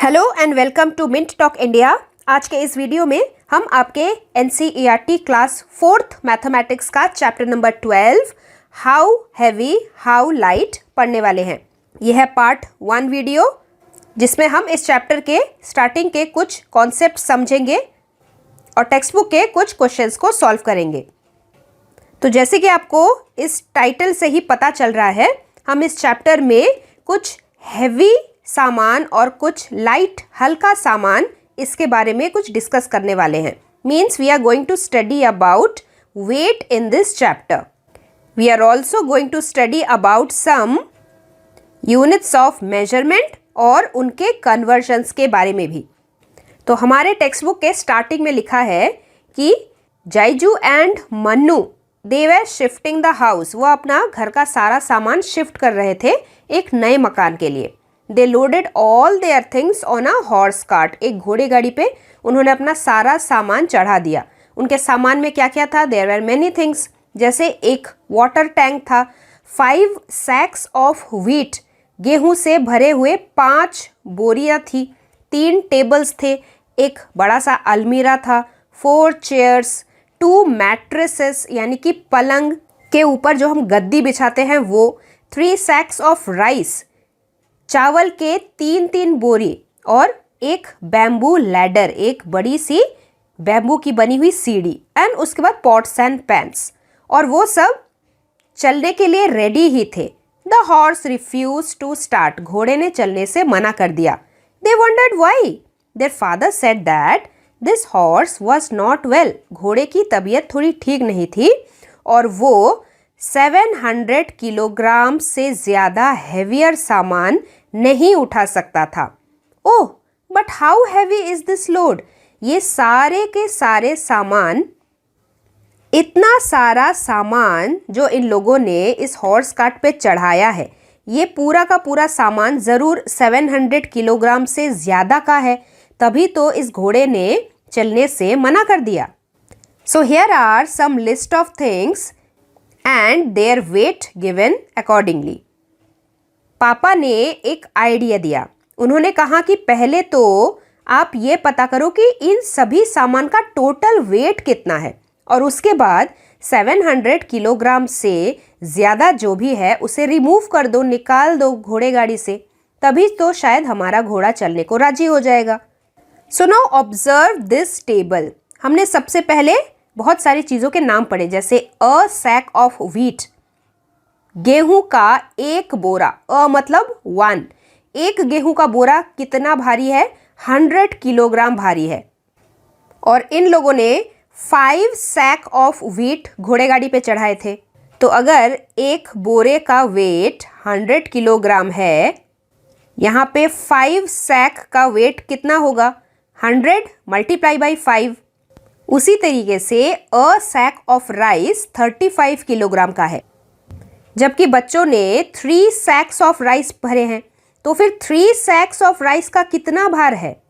Hello and welcome to Mint Talk India. आज के इस वीडियो में हम आपके NCERT क्लास 4th मैथमेटिक्स का chapter number 12 how heavy how light पढ़ने वाले हैं। यह है पार्ट 1 वीडियो जिसमें हम इस चैप्टर के स्टार्टिंग के कुछ कॉन्सेप्ट समझेंगे और टेक्स्ट बुक के कुछ क्वेश्चंस को सॉल्व करेंगे। तो जैसे कि आपको इस टाइटल से ही पता चल रहा है, हम इस चैप्टर में कुछ हैवी सामान और कुछ लाइट हल्का सामान इसके बारे में कुछ डिस्कस करने वाले हैं। Means we are going to study about weight in this chapter. We are also going to study about some units of measurement और उनके कन्वर्जन्स के बारे में भी। तो हमारे टेक्स्ट बुक के स्टार्टिंग में लिखा है कि Jaiju and Mannu they were shifting the house. वो अपना घर का सारा सामान शिफ्ट कर रहे थे एक नए मकान के लिए। They loaded all their things on a horse cart. एक घोड़े गाड़ी पे उन्होंने अपना सारा सामान चढ़ा दिया। उनके सामान में क्या क्या था? There were many things. जैसे एक वाटर टैंक था, 5 सैक्स ऑफ व्हीट, गेहूं से भरे हुए 5 बोरियां थी, 3 टेबल्स थे, एक बड़ा सा अलमीरा था, 4 चेयर्स, 2 मैट्रेसेस यानी कि पलंग के ऊपर जो हम गद्दी बिछाते हैं वो, 3 सैक्स ऑफ राइस, चावल के 3 बोरी और एक बैम्बू लैडर, एक बड़ी सी बैम्बू की बनी हुई सीढ़ी, एंड उसके बाद पॉट्स एंड पैन्स। और वो सब चलने के लिए रेडी ही थे। The horse refuse to start. घोड़े ने चलने से मना कर दिया। They wondered why. Their father said that this horse was not well. घोड़े की तबीयत थोड़ी ठीक नहीं थी और वो 700 किलोग्राम से ज़्यादा हैवियर सामान नहीं उठा सकता था। Oh, but how heavy is this load. ये सारे के सारे सामान, इतना सारा सामान जो इन लोगों ने इस हॉर्स कार्ट पे चढ़ाया है, ये पूरा का पूरा सामान ज़रूर 700 किलोग्राम से ज़्यादा का है, तभी तो इस घोड़े ने चलने से मना कर दिया। So here are some list of things and their weight given accordingly. पापा ने एक आइडिया दिया। उन्होंने कहा कि पहले तो आप ये पता करो कि इन सभी सामान का टोटल वेट कितना है और उसके बाद 700 किलोग्राम से ज़्यादा जो भी है उसे रिमूव कर दो, निकाल दो घोड़े गाड़ी से, तभी तो शायद हमारा घोड़ा चलने को राजी हो जाएगा। So now observe this table. हमने सबसे पहले बहुत सारी चीज़ों के नाम पढ़े, जैसे अ सैक ऑफ व्हीट, गेहूं का एक बोरा, अ मतलब 1। एक गेहूं का बोरा कितना भारी है? 100 किलोग्राम भारी है। और इन लोगों ने 5 सैक ऑफ व्हीट घोड़े गाड़ी पे चढ़ाए थे। तो अगर एक बोरे का वेट 100 किलोग्राम है, यहाँ पे 5 सैक का वेट कितना होगा? 100 मल्टीप्लाई बाई 5। उसी तरीके से अ सैक ऑफ राइस 35 किलोग्राम का है, जबकि बच्चों ने 3 सैक्स ऑफ राइस भरे हैं। तो फिर 3 सैक्स ऑफ राइस का कितना भार है?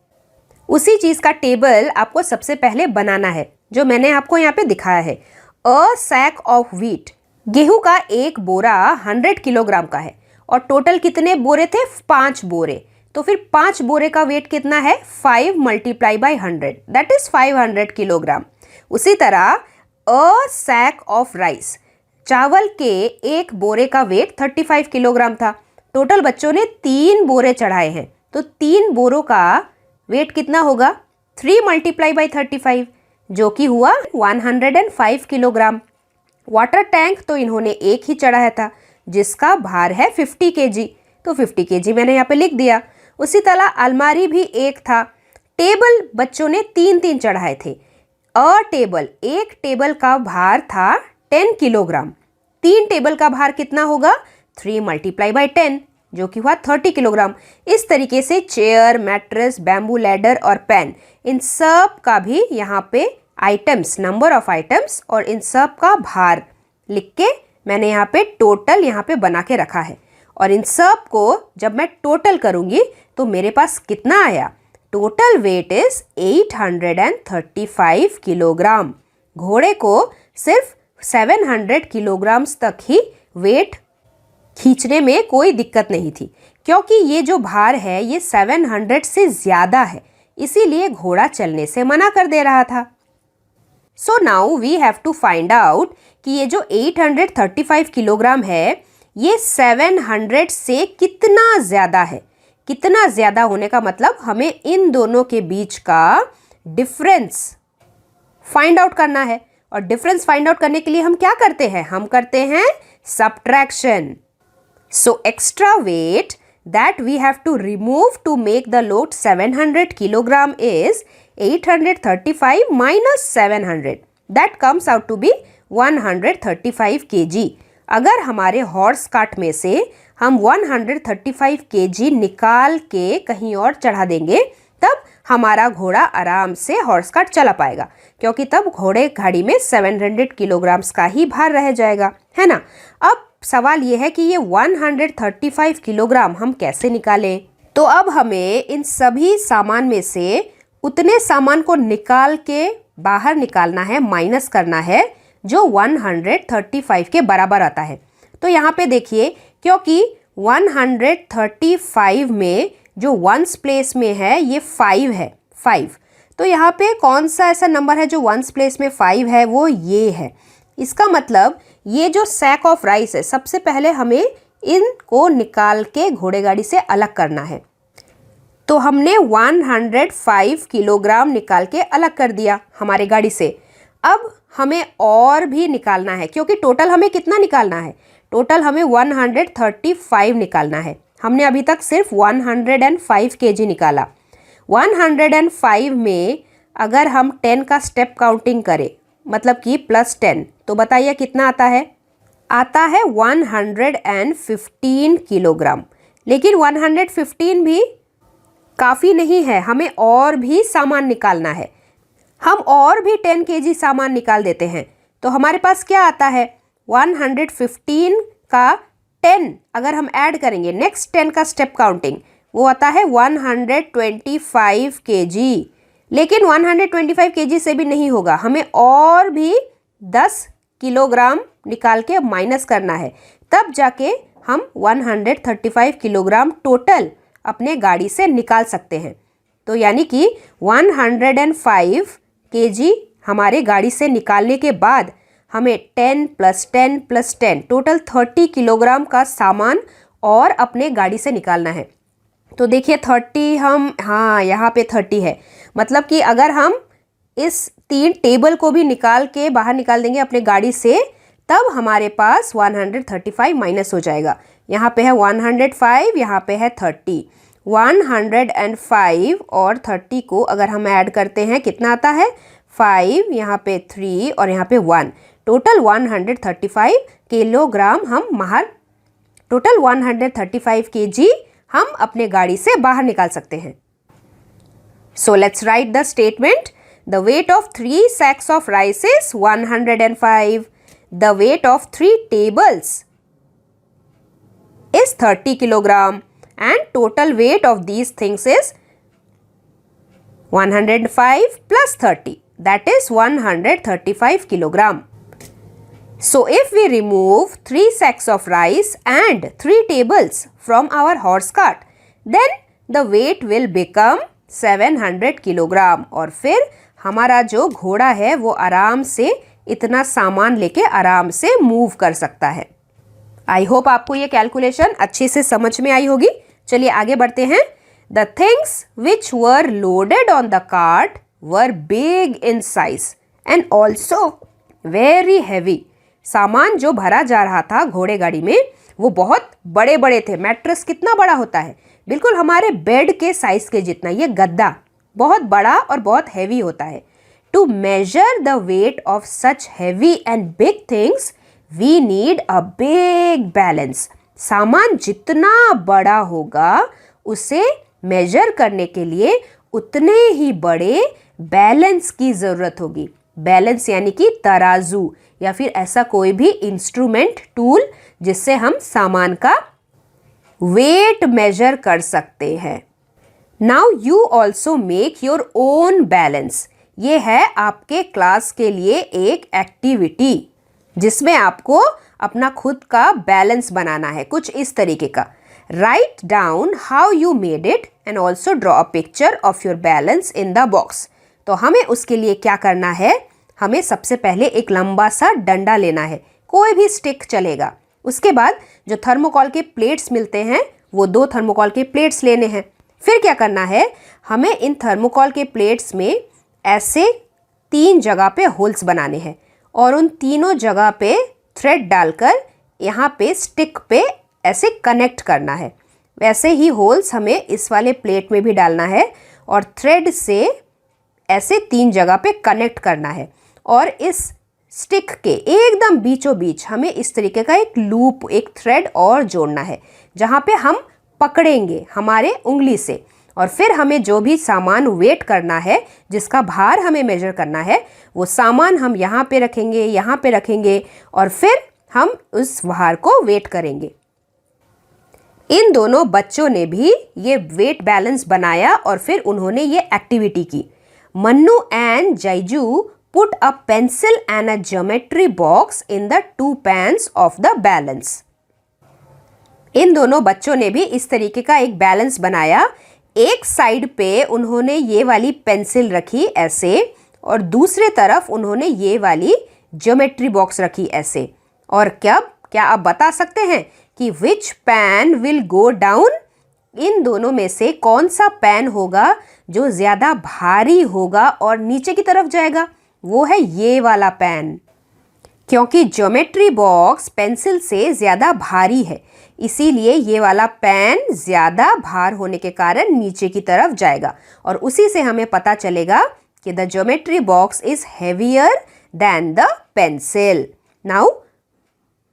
उसी चीज़ का टेबल आपको सबसे पहले बनाना है, जो मैंने आपको यहाँ पे दिखाया है। अ सैक ऑफ व्हीट, गेहूं का एक बोरा 100 किलोग्राम का है और टोटल कितने बोरे थे? 5 बोरे। तो फिर 5 बोरे का वेट कितना है? 5 multiply by 100, that is 500 kilogram. उसी तरह अ सैक ऑफ राइस, चावल के एक बोरे का वेट 35 किलोग्राम था। टोटल बच्चों ने 3 बोरे चढ़ाए हैं, तो 3 बोरों का वेट कितना होगा? 3 मल्टीप्लाई बाई 35, जो कि हुआ 105 किलोग्राम। वाटर टैंक तो इन्होंने एक ही चढ़ाया था, जिसका भार है 50 kg, तो 50 kg मैंने यहाँ पे लिख दिया। उसी तरह अलमारी भी एक था। टेबल बच्चों ने 3 चढ़ाए थे। अ टेबल, एक टेबल का भार था 10 किलोग्राम। 3 टेबल का भार कितना होगा? 3 मल्टीप्लाई बाई 10, जो कि हुआ 30 किलोग्राम। इस तरीके से चेयर, मैट्रेस, बैम्बू लैडर और पेन, इन सब का भी यहाँ पे आइटम्स, नंबर ऑफ आइटम्स और इन सब का भार लिख के मैंने यहाँ पे टोटल यहाँ पे बना के रखा है। और इन सब को जब मैं टोटल करूँगी तो मेरे पास कितना आया? Total weight is 835 kilogram. घोड़े को सिर्फ 700 किलोग्राम्स तक ही वेट खींचने में कोई दिक्कत नहीं थी, क्योंकि ये जो भार है ये 700 से ज़्यादा है, इसीलिए घोड़ा चलने से मना कर दे रहा था। So now we have to find out कि ये जो 835 किलोग्राम है ये 700 से कितना ज़्यादा है। कितना ज़्यादा होने का मतलब हमें इन दोनों के बीच का डिफरेंस फाइंड आउट करना है, और डिफरेंस फाइंड आउट करने के लिए हम क्या करते हैं, हम करते हैं subtraction. So extra weight that we have to remove to make the load 700 kilogram is 835 minus 700, that comes out to be 135 kg। अगर हमारे हॉर्स कार्ट में से हम 135 kg निकाल के कहीं और चढ़ा देंगे तब हमारा घोड़ा आराम से हॉर्स कार्ट चला पाएगा, क्योंकि तब घोड़े गाड़ी में 700 किलोग्राम्स का ही भार रह जाएगा, है ना। अब सवाल ये है कि ये 135 किलोग्राम हम कैसे निकालें। तो अब हमें इन सभी सामान में से उतने सामान को निकाल के बाहर निकालना है, माइनस करना है जो 135 के बराबर आता है। तो यहाँ पे देखिए, क्योंकि 135 में जो वंस प्लेस में है ये 5 है, 5, तो यहाँ पे कौन सा ऐसा नंबर है जो वंस प्लेस में 5 है, वो ये है। इसका मतलब ये जो सैक ऑफ राइस है, सबसे पहले हमें इनको निकाल के घोड़े गाड़ी से अलग करना है। तो हमने 105 किलोग्राम निकाल के अलग कर दिया हमारे गाड़ी से। अब हमें और भी निकालना है, क्योंकि टोटल हमें कितना निकालना है, टोटल हमें 135 निकालना है। हमने अभी तक सिर्फ 105 kg निकाला। 105 में अगर हम 10 का स्टेप काउंटिंग करें, मतलब कि +10, तो बताइए कितना आता है, आता है 115 किलोग्राम। लेकिन 115 भी काफ़ी नहीं है, हमें और भी सामान निकालना है। हम और भी 10 kg सामान निकाल देते हैं, तो हमारे पास क्या आता है, 115 का 10 अगर हम ऐड करेंगे, नेक्स्ट 10 का स्टेप काउंटिंग, वो आता है 125 kg। लेकिन 125 kg से भी नहीं होगा, हमें और भी 10 किलोग्राम निकाल के माइनस करना है, तब जाके हम 135 किलोग्राम टोटल अपने गाड़ी से निकाल सकते हैं। तो यानी कि 105 kg हमारे गाड़ी से निकालने के बाद हमें 10 + 10 + 10 टोटल 30 किलोग्राम का सामान और अपने गाड़ी से निकालना है। तो देखिए 30 हम, हाँ यहाँ पे 30 है, मतलब कि अगर हम इस 3 टेबल को भी निकाल के बाहर निकाल देंगे अपने गाड़ी से, तब हमारे पास 135 माइनस हो जाएगा। यहाँ पे है 105, यहाँ पे है 30। 105 और 30 को अगर हम ऐड करते हैं कितना आता है, 5, यहाँ पे 3 और यहाँ पे 1, टोटल 135 किलोग्राम हम टोटल 135 kg हम अपने गाड़ी से बाहर निकाल सकते हैं। So let's write the statement. The weight of 3 sacks of rice is 105. The weight of 3 tables is 30 kilogram and total weight of these things is 105 plus 30, that is 135 kilogram. So if we remove 3 sacks of rice and 3 tables from our horse cart, then the weight will become 700 kilogram, और फिर हमारा जो घोड़ा है वो आराम से इतना सामान लेके आराम से मूव कर सकता है। आई होप आपको ये कैलकुलेशन अच्छे से समझ में आई होगी। चलिए आगे बढ़ते हैं। The things which were loaded on the cart were big in size and also very heavy. सामान जो भरा जा रहा था घोड़े गाड़ी में वो बहुत बड़े बड़े थे। मैट्रेस कितना बड़ा होता है, बिल्कुल हमारे बेड के साइज के जितना ये गद्दा बहुत बड़ा और बहुत हैवी होता है। To measure the weight of such heavy and big things we need a big balance. सामान जितना बड़ा होगा उसे मेजर करने के लिए उतने ही बड़े बैलेंस की ज़रूरत होगी। बैलेंस यानी कि तराजू या फिर ऐसा कोई भी इंस्ट्रूमेंट, टूल जिससे हम सामान का वेट मेजर कर सकते हैं। Now you also make your own balance. ये है आपके क्लास के लिए एक एक्टिविटी जिसमें आपको अपना खुद का बैलेंस बनाना है, कुछ इस तरीके का। Write down how you made it and also draw a picture of your balance in the box. तो हमें उसके लिए क्या करना है, हमें सबसे पहले एक लंबा सा डंडा लेना है, कोई भी स्टिक चलेगा। उसके बाद जो थर्मोकॉल के प्लेट्स मिलते हैं वो 2 थर्मोकॉल के प्लेट्स लेने हैं। फिर क्या करना है, हमें इन थर्मोकॉल के प्लेट्स में ऐसे 3 जगह पे होल्स बनाने हैं और उन तीनों जगह पे थ्रेड डालकर यहाँ पे स्टिक पे ऐसे कनेक्ट करना है। वैसे ही होल्स हमें इस वाले प्लेट में भी डालना है और थ्रेड से ऐसे 3 जगह पे कनेक्ट करना है। और इस स्टिक के एकदम बीचों बीच हमें इस तरीके का एक लूप, एक थ्रेड और जोड़ना है जहाँ पे हम पकड़ेंगे हमारे उंगली से। और फिर हमें जो भी सामान वेट करना है, जिसका भार हमें मेजर करना है, वो सामान हम यहाँ पे रखेंगे, यहाँ पे रखेंगे और फिर हम उस भार को वेट करेंगे। इन दोनों बच्चों ने भी ये वेट बैलेंस बनाया और फिर उन्होंने ये एक्टिविटी की। Mannu and Jayju put a pencil and a geometry box in the 2 pans of the balance. इन दोनों बच्चों ने भी इस तरीके का एक बैलेंस बनाया। एक साइड पे उन्होंने ये वाली पेंसिल रखी ऐसे और दूसरे तरफ उन्होंने ये वाली ज्योमेट्री बॉक्स रखी ऐसे। और क्या आप बता सकते हैं कि विच पैन विल गो डाउन? इन दोनों में से कौन सा पेन होगा जो ज़्यादा भारी होगा और नीचे की तरफ जाएगा? वो है ये वाला पेन, क्योंकि ज्योमेट्री बॉक्स पेंसिल से ज़्यादा भारी है, इसीलिए ये वाला पेन ज़्यादा भार होने के कारण नीचे की तरफ जाएगा। और उसी से हमें पता चलेगा कि the geometry box is heavier than the pencil. Now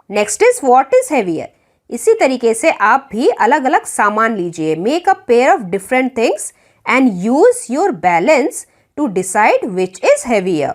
next is what is heavier. इसी तरीके से आप भी अलग अलग सामान लीजिए, make a pair of different things and use your balance to decide which is heavier.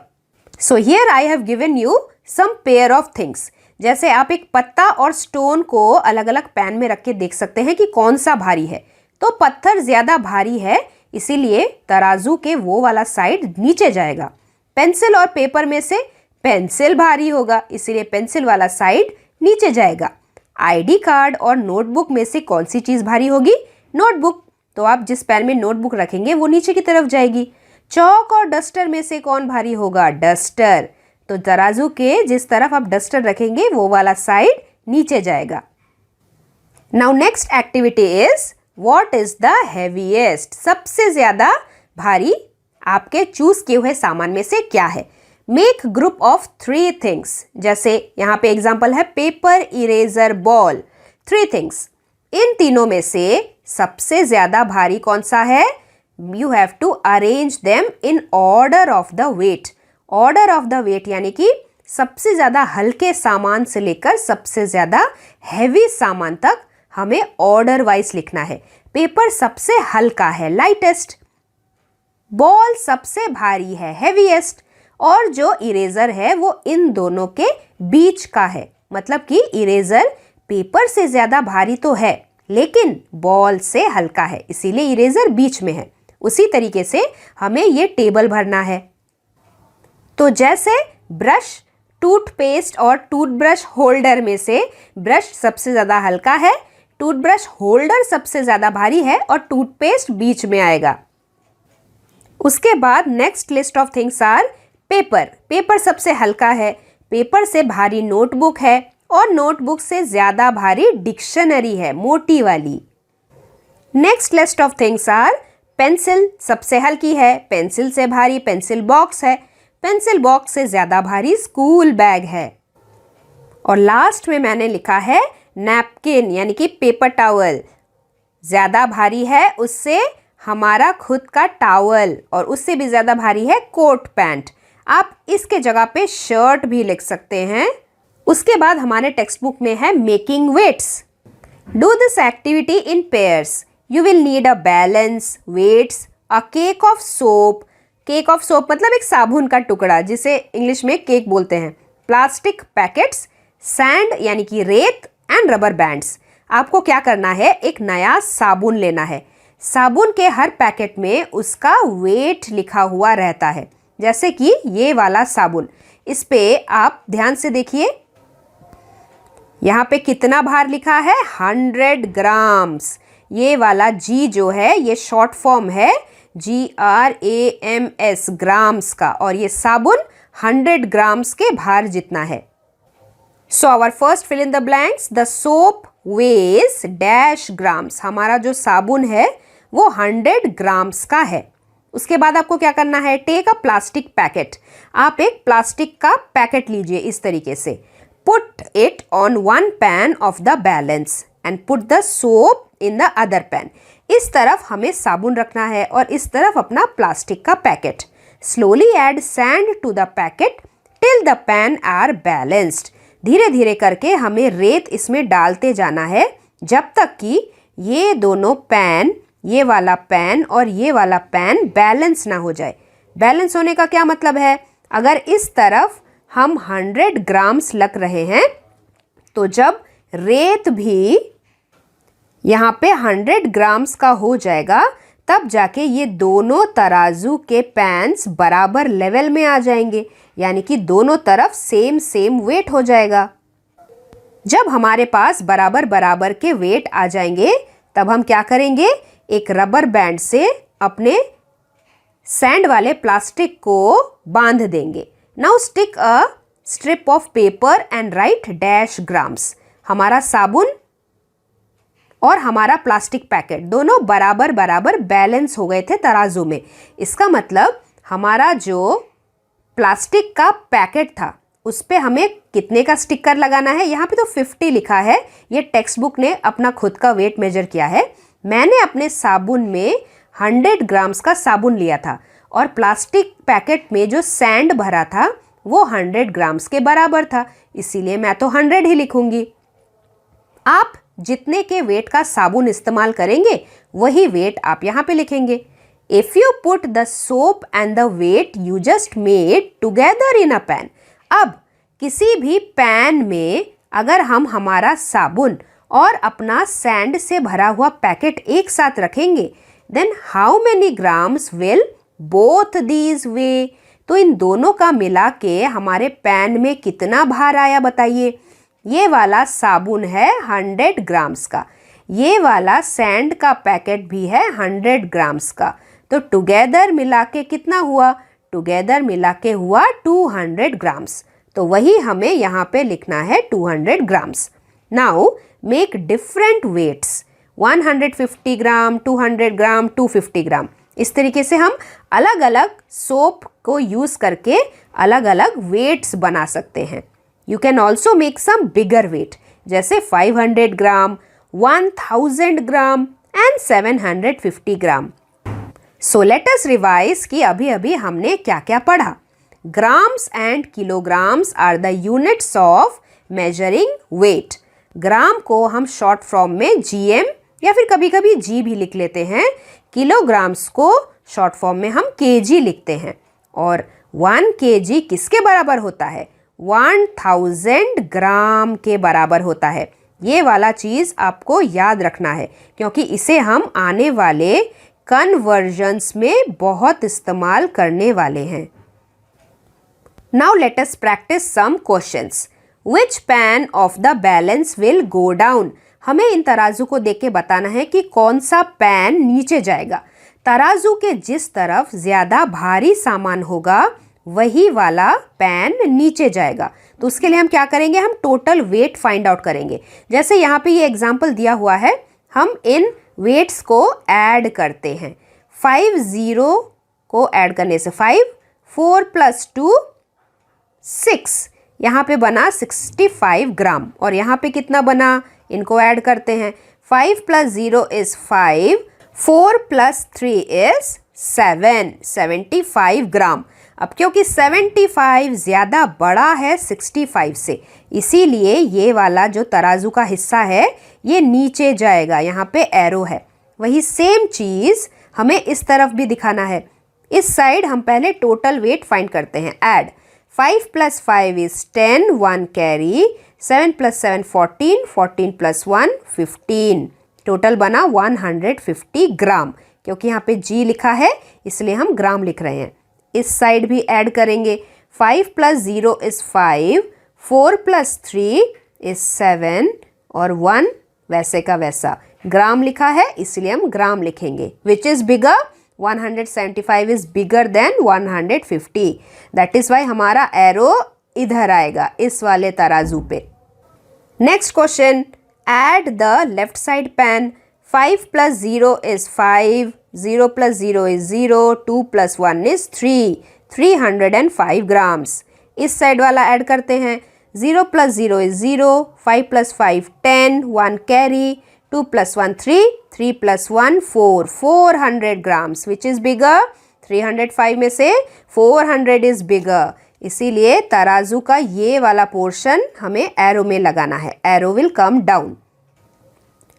So here I have given you some pair of things. जैसे आप एक पत्ता और स्टोन को अलग अलग पैन में रख के देख सकते हैं कि कौन सा भारी है। तो पत्थर ज़्यादा भारी है, इसीलिए तराजू के वो वाला साइड नीचे जाएगा। पेंसिल और पेपर में से पेंसिल भारी होगा, इसीलिए पेंसिल वाला साइड नीचे जाएगा। आईडी कार्ड और नोटबुक में से कौन सी चीज़ भारी होगी? नोटबुक। तो आप जिस पेन में नोटबुक रखेंगे वो नीचे की तरफ जाएगी। चौक और डस्टर में से कौन भारी होगा? डस्टर। तो तराजू के जिस तरफ आप डस्टर रखेंगे वो वाला साइड नीचे जाएगा। Now next activity is what is the heaviest. सबसे ज़्यादा भारी आपके चूज किए हुए सामान में से क्या है? Make group of 3 things. जैसे यहाँ पे एग्जाम्पल है पेपर, इरेजर, बॉल। 3 थिंग्स। इन तीनों में से सबसे ज़्यादा भारी कौन सा है? You have to arrange them in order of the weight. Order of the weight यानी कि सबसे ज़्यादा हल्के सामान से लेकर सबसे ज़्यादा हैवी सामान तक हमें ऑर्डर वाइज लिखना है। पेपर सबसे हल्का है, लाइटेस्ट। बॉल सबसे भारी है, हेवीएस्ट। और जो इरेजर है वो इन दोनों के बीच का है, मतलब कि इरेजर पेपर से ज़्यादा भारी तो है लेकिन बॉल से हल्का है, इसीलिए इरेजर बीच में है। उसी तरीके से हमें ये टेबल भरना है। तो जैसे ब्रश, टूथपेस्ट और टूथब्रश होल्डर में से ब्रश सबसे ज़्यादा हल्का है, टूथब्रश होल्डर सबसे ज़्यादा भारी है और टूथपेस्ट बीच में आएगा। उसके बाद next list of things are paper. Paper सबसे हल्का है, पेपर से भारी नोटबुक है और नोटबुक से ज़्यादा भारी डिक्शनरी है, मोटी वाली। Next list of things are pencil सबसे हल्की है, पेंसिल से भारी पेंसिल बॉक्स है, पेंसिल बॉक्स से ज़्यादा भारी स्कूल बैग है। और लास्ट में मैंने लिखा है नैपकिन यानी कि पेपर टॉवल। ज़्यादा भारी है उससे हमारा खुद का टॉवल और उससे भी ज़्यादा भारी है कोट पैंट। आप इसके जगह पे शर्ट भी लिख सकते हैं। उसके बाद हमारे टेक्स्ट बुक में है making weights. Do this activity in pairs. You will need a balance, weights, a cake of soap. Cake of soap मतलब एक साबुन का टुकड़ा जिसे इंग्लिश में केक बोलते हैं। प्लास्टिक पैकेट्स, सैंड यानी कि रेत एंड रबर बैंड्स। आपको क्या करना है, एक नया साबुन लेना है। साबुन के हर पैकेट में उसका वेट लिखा हुआ रहता है। जैसे कि ये वाला साबुन, इस पे आप ध्यान से देखिए, यहाँ पे कितना भार लिखा है? 100 ग्राम्स। ये वाला जी जो है ये शॉर्ट फॉर्म है GRAMS, ग्राम्स का, और ये साबुन 100 ग्राम्स के भार जितना है। So our first fill in the blanks, the soap weighs dash grams. हमारा जो साबुन है वो 100 ग्राम्स का है। उसके बाद आपको क्या करना है? Take a plastic packet. आप एक प्लास्टिक का पैकेट लीजिए इस तरीके से। Put it on one pan of the balance and put the soap in the other pan. इस तरफ हमें साबुन रखना है और इस तरफ अपना प्लास्टिक का packet. Slowly add sand to the packet till the pan are balanced. धीरे धीरे करके हमें रेत इसमें डालते जाना है जब तक कि ये दोनों पैन, ये वाला पैन और ये वाला पैन बैलेंस ना हो जाए। बैलेंस होने का क्या मतलब है? अगर इस तरफ हम 100 ग्राम्स लग रहे हैं तो जब रेत भी यहाँ पे 100 ग्राम्स का हो जाएगा तब जाके ये दोनों तराजू के पैन्स बराबर लेवल में आ जाएंगे, यानी कि दोनों तरफ सेम सेम वेट हो जाएगा। जब हमारे पास बराबर बराबर के वेट आ जाएंगे तब हम क्या करेंगे? एक रबर बैंड से अपने सैंड वाले प्लास्टिक को बांध देंगे। Now stick a strip of paper and right dash grams. हमारा साबुन और हमारा प्लास्टिक पैकेट दोनों बराबर बराबर बैलेंस हो गए थे तराजू में। इसका मतलब हमारा जो प्लास्टिक का पैकेट था उस पे हमें कितने का स्टिकर लगाना है? यहाँ पे तो 50 लिखा है। ये टेक्स्ट बुक ने अपना खुद का वेट मेजर किया है। मैंने अपने साबुन में 100 ग्राम्स का साबुन लिया था और प्लास्टिक पैकेट में जो सैंड भरा था वो 100 ग्राम्स के बराबर था, इसीलिए मैं तो 100 ही लिखूंगी। आप जितने के वेट का साबुन इस्तेमाल करेंगे वही वेट आप यहाँ पे लिखेंगे। If you put the soap and the weight you just made together in a pan. अब किसी भी पैन में अगर हम हमारा साबुन और अपना सैंड से भरा हुआ पैकेट एक साथ रखेंगे then how many grams will both these weigh. तो इन दोनों का मिला के हमारे पैन में कितना भार आया बताइए? ये वाला साबुन है 100 ग्राम्स का, ये वाला सैंड का पैकेट भी है 100 ग्राम्स का, तो टुगेदर मिला के कितना हुआ? टुगेदर मिला के हुआ 200 ग्राम्स। तो वही हमें यहाँ पे लिखना है 200 grams. Now make different weights 150 gram, 200 gram, 250 gram. इस तरीके से हम अलग अलग सोप को यूज़ करके अलग अलग वेट्स बना सकते हैं। You can also make some bigger weight जैसे 500 gram, 1000 gram and 750 gram. So let us revise कि अभी अभी हमने क्या क्या पढ़ा। Grams and kilograms are the units of measuring weight. Gram को हम शॉर्ट फॉर्म में GM या फिर कभी कभी G भी लिख लेते हैं। किलोग्राम्स को शॉर्ट फॉर्म में हम kg लिखते हैं। और 1 kg किसके बराबर होता है? 1000 ग्राम के बराबर होता है। ये वाला चीज़ आपको याद रखना है क्योंकि इसे हम आने वाले कन्वर्जन्स में बहुत इस्तेमाल करने वाले हैं। Now let us practise some questions. Which pan of the balance will go down. हमें इन तराजू को देख के बताना है कि कौन सा पैन नीचे जाएगा। तराजू के जिस तरफ ज़्यादा भारी सामान होगा वही वाला पैन नीचे जाएगा। तो उसके लिए हम क्या करेंगे? हम टोटल वेट फाइंड आउट करेंगे। जैसे यहाँ पे ये एग्जाम्पल दिया हुआ है, हम इन वेट्स को ऐड करते हैं। 5 0 को ऐड करने से 5, 4 + 2 6, यहाँ पे बना 65 ग्राम। और यहाँ पे कितना बना? इनको ऐड करते हैं। 5 + 0 is 5, 4 + 3 is 7, 75 ग्राम। अब क्योंकि 75 ज़्यादा बड़ा है 65 से, इसीलिए ये वाला जो तराजू का हिस्सा है ये नीचे जाएगा। यहाँ पे एरो है। वही सेम चीज़ हमें इस तरफ भी दिखाना है। इस साइड हम पहले टोटल वेट फाइंड करते हैं। Add 5 + 5 is 10, 1 carry, 7 + 7 14, 14 + 1 15। टोटल बना 150 ग्राम। क्योंकि यहाँ पे G लिखा है इसलिए हम ग्राम लिख रहे हैं। इस साइड भी ऐड करेंगे। 5 + 0 is 5, 4 + 3 इज 7 और 1 वैसे का वैसा। ग्राम लिखा है इसलिए हम ग्राम लिखेंगे। Which is bigger? 175 is bigger than 150। That is why हमारा एरो इधर आएगा इस वाले तराजू पे। Next question, add the left side pan. 5 plus 0 is 5, 0 plus 0 is 0, 2 plus 1 is 3, 305 grams। इस साइड वाला ऐड करते हैं। 0 plus 0 is 0, 5 plus 5 10, 1 carry, 2 plus 1 3, 3 plus 1 4, 400 grams। Which is bigger? 305 में से 400 is bigger। इसीलिए तराजू का ये वाला पोर्शन हमें एरो में लगाना है। Arrow will come down.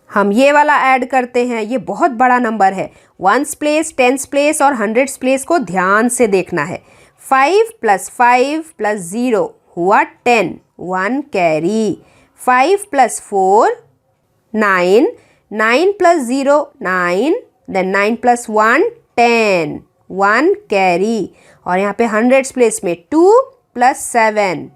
हम ये वाला ऐड करते हैं। ये बहुत बड़ा नंबर है। 1s प्लेस, 10s प्लेस और 100s प्लेस को ध्यान से देखना है। 5 plus 5 plus 0 हुआ 10, 1 carry. 5 plus 4 9, 9 plus 0 9, then 9 plus 1 10, 1 carry. और यहाँ पे 100s प्लेस में 2 plus 7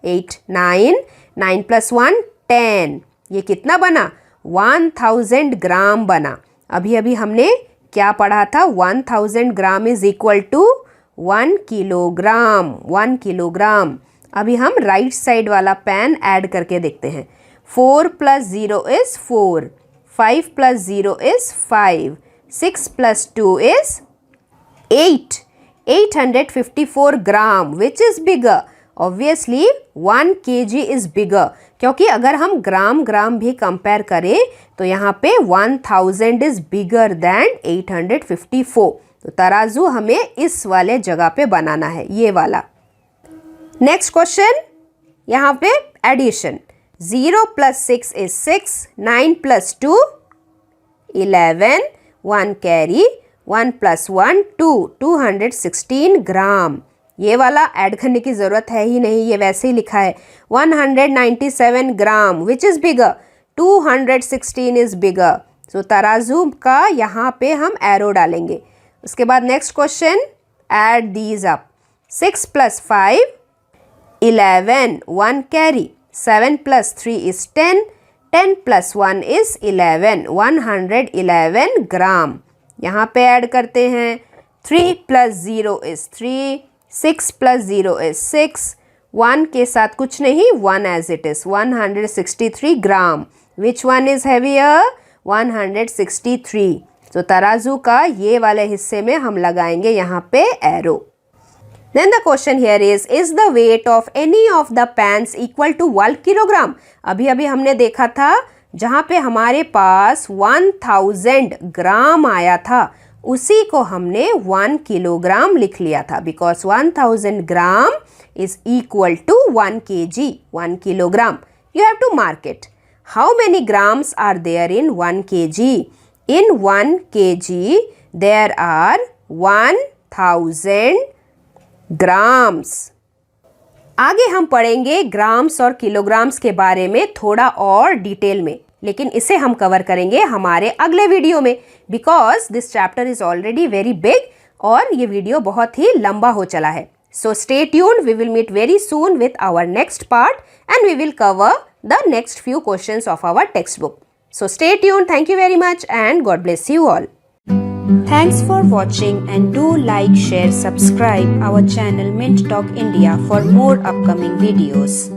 8 9, 9 plus 1 10। ये कितना बना? 1000 ग्राम बना। अभी अभी हमने क्या पढ़ा था? 1000 gram is equal to 1 kilogram. 1 kilogram. अभी हम राइट साइड वाला पैन ऐड करके देखते हैं। 4 plus 0 is 4, 5 plus 0 is 5, 6 plus 2 is 8, 854 gram. Which is bigger? Obviously 1 kg is bigger, क्योंकि अगर हम ग्राम ग्राम भी कंपेयर करें तो यहाँ पे 1000 इज बिगर देन 854। तो तराजू हमें इस वाले जगह पे बनाना है, ये वाला। नेक्स्ट क्वेश्चन, यहाँ पे addition. 0 plus 6 is 6, 9 plus 2 11, 1 carry, 1 plus 1 2, 216 ग्राम। ये वाला ऐड करने की ज़रूरत है ही नहीं, ये वैसे ही लिखा है। 197 ग्राम। Which is bigger? 216 is bigger. सो तराजू का यहाँ पे हम एरो डालेंगे। उसके बाद next question, add these up. 6 plus 5 11, 1 carry. 7 plus 3 is 10, 10 plus 1 is 11, 111 ग्राम। यहाँ पे ऐड करते हैं। 3 plus 0 is 3, 6 plus 0 is 6, 1 के साथ कुछ नहीं, 1 as it is, 163 gram. Which one is heavier? 163। तो तराजू का ये वाले हिस्से में हम लगाएंगे यहाँ पे arrow. Then the question here is the weight of any of the pans equal to 1 kilogram? अभी अभी हमने देखा था जहाँ पे हमारे पास 1000 ग्राम आया था, उसी को हमने 1 किलोग्राम लिख लिया था, because 1000 gram is equal to 1 kg, 1 kilogram. You have to mark it. How many grams are there in 1 kg? In 1 kg there are 1000 grams. आगे हम पढ़ेंगे ग्राम्स और किलोग्राम्स के बारे में थोड़ा और डिटेल में, लेकिन इसे हम कवर करेंगे हमारे अगले वीडियो में, because this chapter is already very big और ये वीडियो बहुत ही लंबा हो चला है। So stay tuned, we will meet very soon with our next part and we will cover the next few questions of our text book. So stay tuned. Thank you very much and God bless you all. Thanks for watching and do like, share, subscribe our channel Mint Talk India for more upcoming videos.